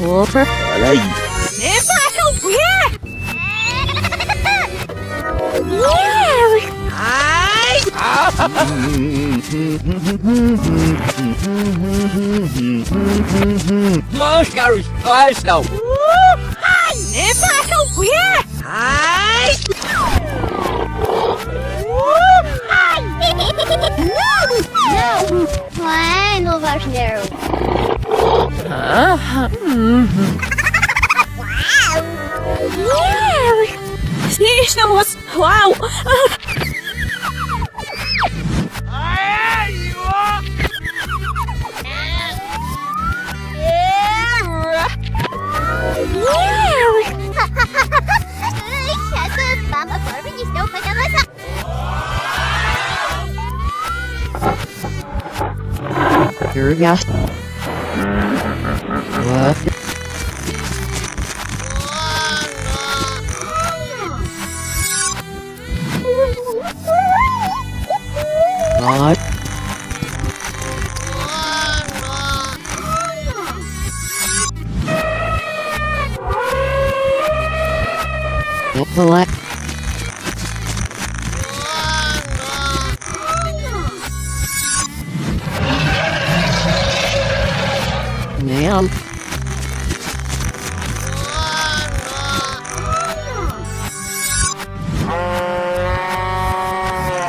Over. Monsters, let's go. Não vais não. Estamos. Uau! Vamos por mim, estou fazendo essa. Giraffe. What? What? What? Ma'am.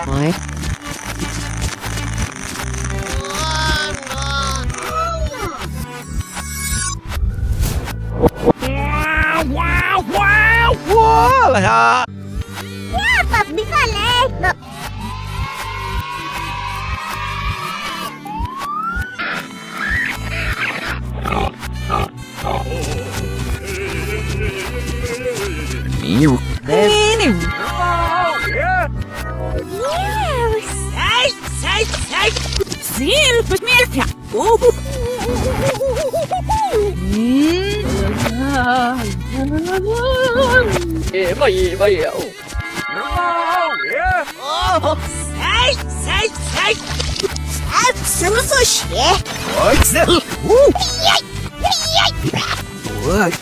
Why? Wow, hả? Tập đi pha lê. You. Sim, pois merda.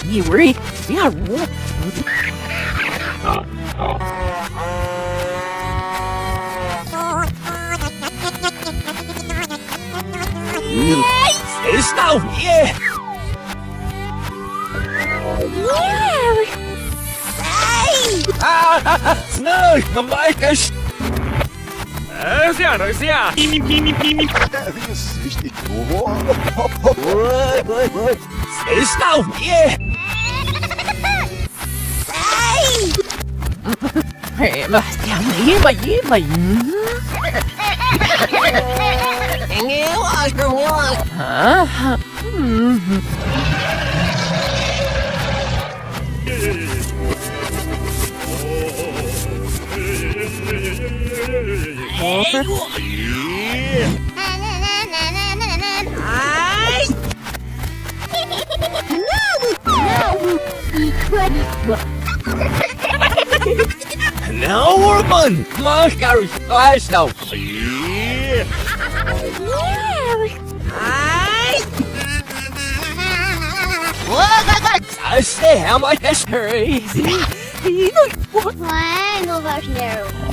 You worry? Yeah. It's now here. No, the mic is. It's now here. Hey, mà mày. Hả? No, woman. Monsters, let's go. I say how much is crazy. Não vais não.